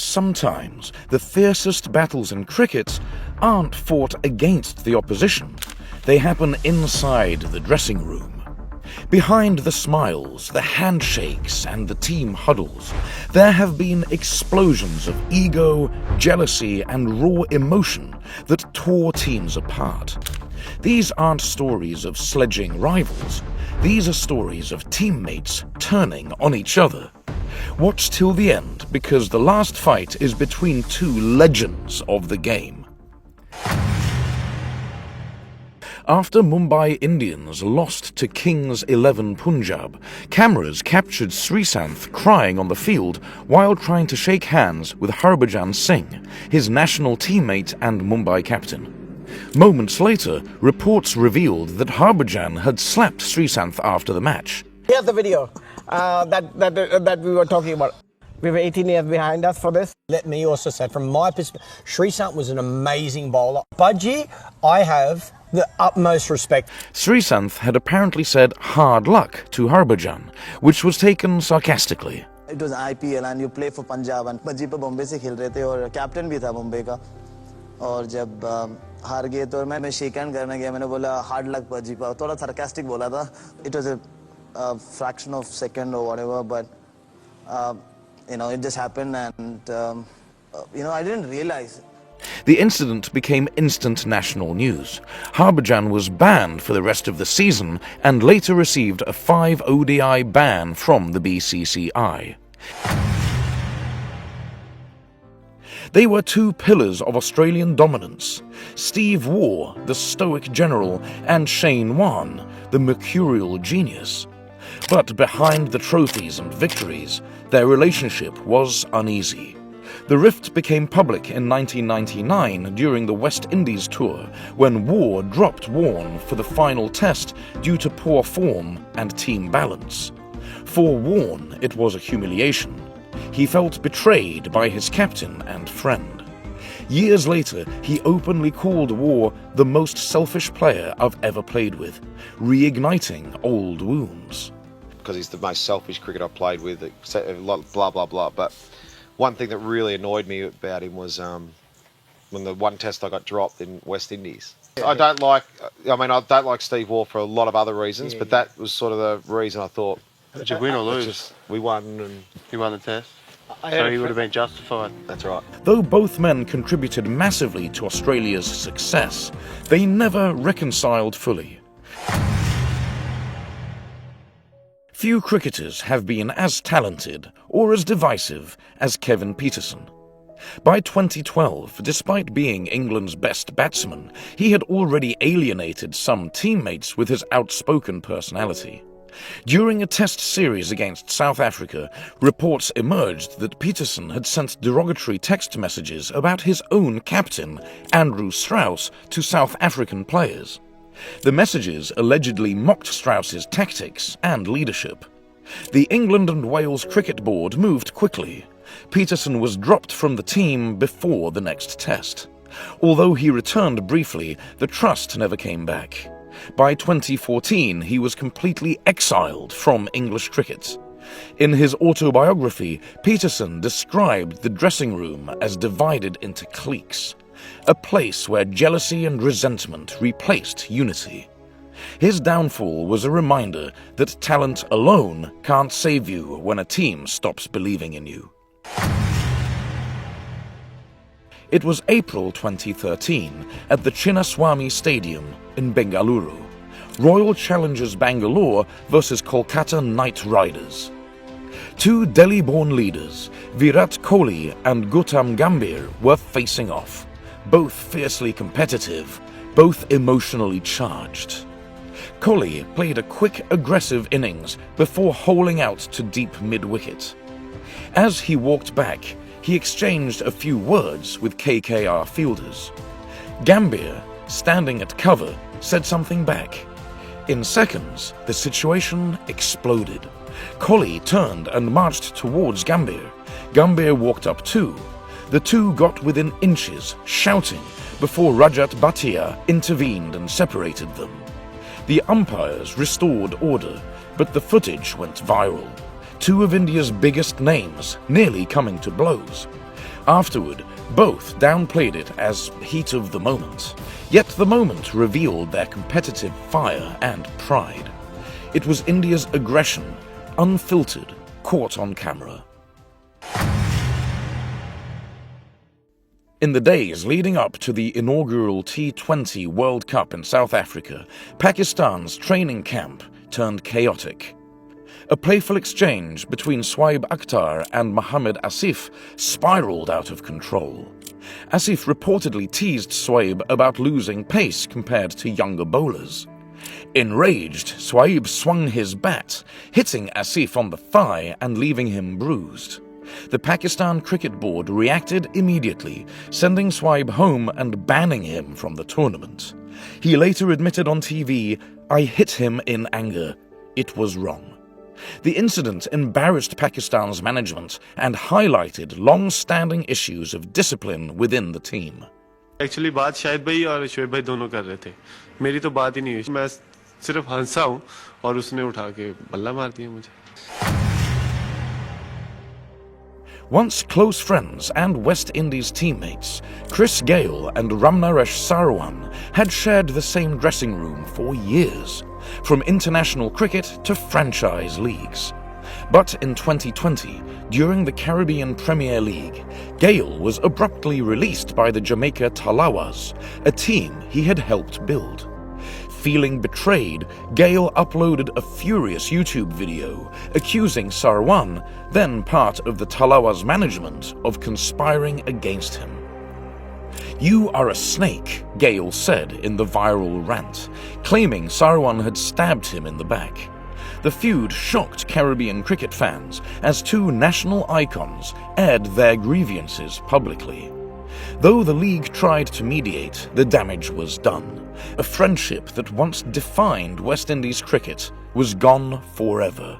sometimes the fiercest battles in cricket aren't fought against the opposition. They happen inside the dressing room. Behind the smiles, the handshakes, and the team huddles, there have been explosions of ego, jealousy, and raw emotion that tore teams apart. These aren't stories of sledging rivals. These are stories of teammates turning on each other. Watch till the end, because the last fight is between two legends of the game. After Mumbai Indians lost to Kings 11 Punjab, cameras captured Sreesanth crying on the field while trying to shake hands with Harbhajan Singh, his national teammate and Mumbai captain. Moments later, reports revealed that Harbhajan had slapped Sreesanth after the match. Here's the video that we were talking about. We were 18 years behind us for this. Let me also say, from my perspective, Sreesanth was an amazing bowler. Budgie, I have the utmost respect. Sreesanth had apparently said hard luck to Harbhajan, which was taken sarcastically. It was IPL and you play for Punjab and Budgie पे बॉम्बे से खेल रहे थे और captain भी था बॉम्बे का और जब हार गए तो मैं शेक हैंड करने गया मैंने बोला हार्ड लक Budgie पे थोड़ा sarcastic बोला था. It was a fraction of second or whatever, but it just happened and I didn't realize. The incident became instant national news. Harbhajan was banned for the rest of the season and later received a 5 ODI ban from the BCCI. They were two pillars of Australian dominance: Steve Waugh, the stoic general, and Shane Warne, the mercurial genius. But behind the trophies and victories, their relationship was uneasy. The rift became public in 1999 during the West Indies tour, when Waugh dropped Warne for the final test due to poor form and team balance. For Warne, it was a humiliation. He felt betrayed by his captain and friend. Years later, he openly called Waugh the most selfish player I've ever played with, reigniting old wounds. Because he's the most selfish cricketer I've played with, blah, blah, blah. But one thing that really annoyed me about him was when the one test I got dropped in West Indies. I don't like Steve Waugh for a lot of other reasons, but that was sort of the reason I thought. Did you win or lose? We won. And you won the test? So he would have been justified. That's right. Though both men contributed massively to Australia's success, they never reconciled fully. Few cricketers have been as talented or as divisive as Kevin Pietersen. By 2012, despite being England's best batsman, he had already alienated some teammates with his outspoken personality. During a test series against South Africa, reports emerged that Pietersen had sent derogatory text messages about his own captain, Andrew Strauss, to South African players. The messages allegedly mocked Strauss's tactics and leadership. The England and Wales Cricket Board moved quickly. Pietersen was dropped from the team before the next test. Although he returned briefly, the trust never came back. By 2014, he was completely exiled from English cricket. In his autobiography, Pietersen described the dressing room as divided into cliques, a place where jealousy and resentment replaced unity. His downfall was a reminder that talent alone can't save you when a team stops believing in you. It was April 2013 at the Chinnaswamy Stadium in Bengaluru. Royal Challengers Bangalore versus Kolkata Knight Riders. Two Delhi-born leaders, Virat Kohli and Gautam Gambhir, were facing off. Both fiercely competitive, both emotionally charged. Kohli played a quick, aggressive innings before holing out to deep mid-wicket. As he walked back, he exchanged a few words with KKR fielders. Gambhir, standing at cover, said something back. In seconds, the situation exploded. Kohli turned and marched towards Gambhir. Gambhir walked up too. The two got within inches, shouting, before Rajat Bhatia intervened and separated them. The umpires restored order, but the footage went viral. Two of India's biggest names nearly coming to blows. Afterward, both downplayed it as heat of the moment. Yet the moment revealed their competitive fire and pride. It was India's aggression, unfiltered, caught on camera. In the days leading up to the inaugural T20 World Cup in South Africa, Pakistan's training camp turned chaotic. A playful exchange between Shoaib Akhtar and Mohammad Asif spiraled out of control. Asif reportedly teased Shoaib about losing pace compared to younger bowlers. Enraged, Shoaib swung his bat, hitting Asif on the thigh and leaving him bruised. The Pakistan Cricket Board reacted immediately, sending Shoaib home and banning him from the tournament. He later admitted on TV, "I hit him in anger. It was wrong." The incident embarrassed Pakistan's management and highlighted long-standing issues of discipline within the team. Actually, बात शाहिद भाई और शोएब भाई दोनों कर रहे थे. मेरी तो बात ही नहीं हुई. मैं सिर्फ हंसा हूँ और उसने उठा के बल्ला मार दिया मुझे. Once close friends and West Indies teammates, Chris Gayle and Ramnaresh Sarwan had shared the same dressing room for years, from international cricket to franchise leagues. But in 2020, during the Caribbean Premier League, Gayle was abruptly released by the Jamaica Talawas, a team he had helped build. Feeling betrayed, Gayle uploaded a furious YouTube video accusing Sarwan, then part of the Talawas management, of conspiring against him. "You are a snake," Gayle said in the viral rant, claiming Sarwan had stabbed him in the back. The feud shocked Caribbean cricket fans as two national icons aired their grievances publicly. Though the league tried to mediate, the damage was done. A friendship that once defined West Indies cricket was gone forever.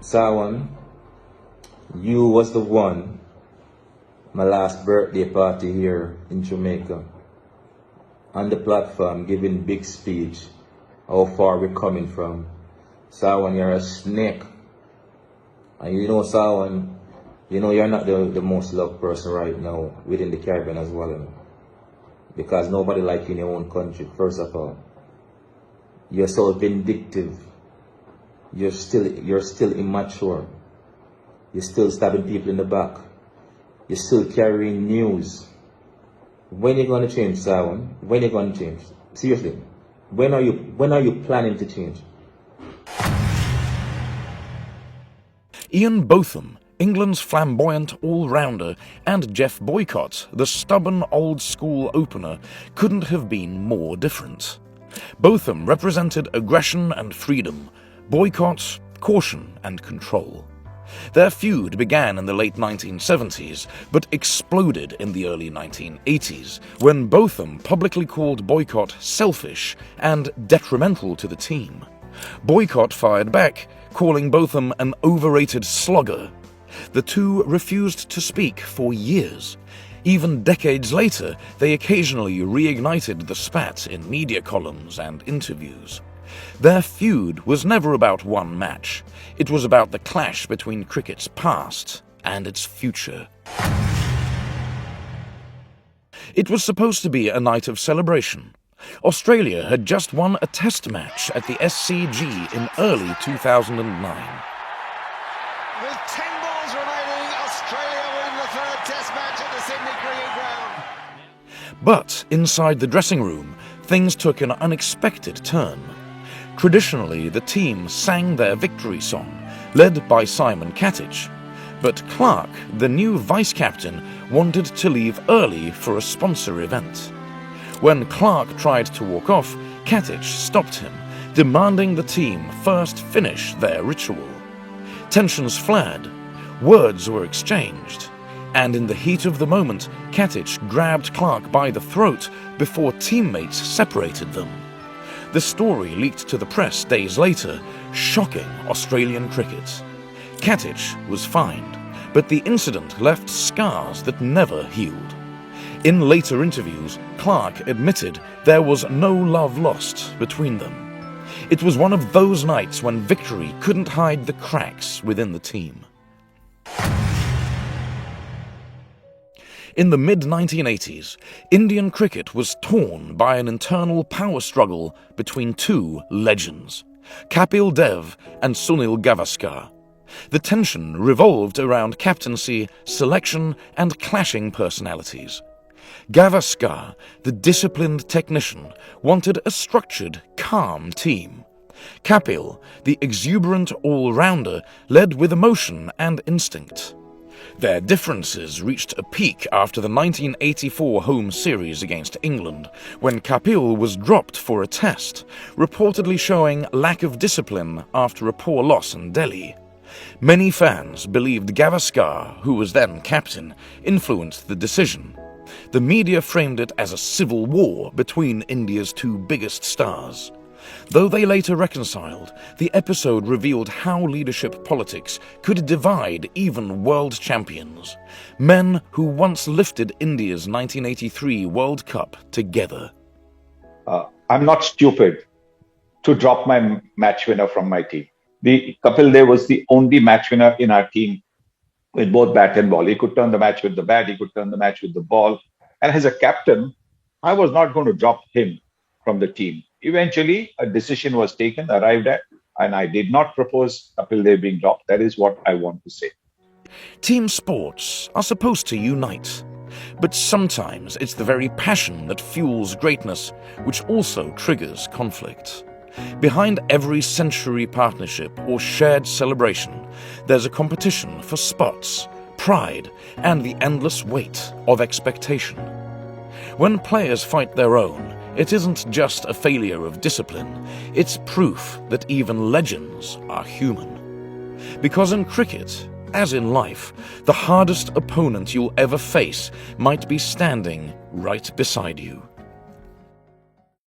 Sarwan, you was the one, my last birthday party here in Jamaica, on the platform giving big speech, how far we're coming from. Sarwan, you're a snake. And you know, Sarwan, you know you're not the most loved person right now within the Caribbean as well, you know? Because nobody like you in your own country, first of all. You're so vindictive. You're still immature. You're still stabbing people in the back. You're still carrying news. When are you going to change, Sarwan? When are you going to change? Seriously. When are you planning to change? Ian Botham, England's flamboyant all-rounder, and Jeff Boycott, the stubborn old-school opener, couldn't have been more different. Botham represented aggression and freedom, Boycott, caution and control. Their feud began in the late 1970s, but exploded in the early 1980s, when Botham publicly called Boycott selfish and detrimental to the team. Boycott fired back, calling Botham an overrated slugger. The two refused to speak for years. Even decades later, they occasionally reignited the spat in media columns and interviews. Their feud was never about one match. It was about the clash between cricket's past and its future. It was supposed to be a night of celebration. Australia had just won a test match at the SCG in early 2009. With 10 balls remaining, Australia win the third test match at the Sydney Cricket Ground. But inside the dressing room, things took an unexpected turn. Traditionally, the team sang their victory song, led by Simon Katich. But Clark, the new vice-captain, wanted to leave early for a sponsor event. When Clark tried to walk off, Katich stopped him, demanding the team first finish their ritual. Tensions flared, words were exchanged, and in the heat of the moment, Katich grabbed Clark by the throat before teammates separated them. The story leaked to the press days later, shocking Australian cricket. Katich was fined, but the incident left scars that never healed. In later interviews, Clark admitted there was no love lost between them. It was one of those nights when victory couldn't hide the cracks within the team. In the mid-1980s, Indian cricket was torn by an internal power struggle between two legends, Kapil Dev and Sunil Gavaskar. The tension revolved around captaincy, selection, and clashing personalities. Gavaskar, the disciplined technician, wanted a structured, calm team. Kapil, the exuberant all-rounder, led with emotion and instinct. Their differences reached a peak after the 1984 home series against England, when Kapil was dropped for a test, reportedly showing lack of discipline after a poor loss in Delhi. Many fans believed Gavaskar, who was then captain, influenced the decision. The media framed it as a civil war between India's two biggest stars. Though they later reconciled, the episode revealed how leadership politics could divide even world champions, men who once lifted India's 1983 World Cup together. I'm not stupid to drop my match winner from my team. Kapil Dev was the only match winner in our team with both bat and ball. He could turn the match with the bat, he could turn the match with the ball. And as a captain, I was not going to drop him from the team. Eventually, a decision was taken, arrived at, and I did not propose Kapil Dev being dropped. That is what I want to say. Team sports are supposed to unite, but sometimes it's the very passion that fuels greatness which also triggers conflict. Behind every century partnership or shared celebration, there's a competition for spots, pride, and the endless weight of expectation. When players fight their own, it isn't just a failure of discipline, it's proof that even legends are human. Because in cricket, as in life, the hardest opponent you'll ever face might be standing right beside you.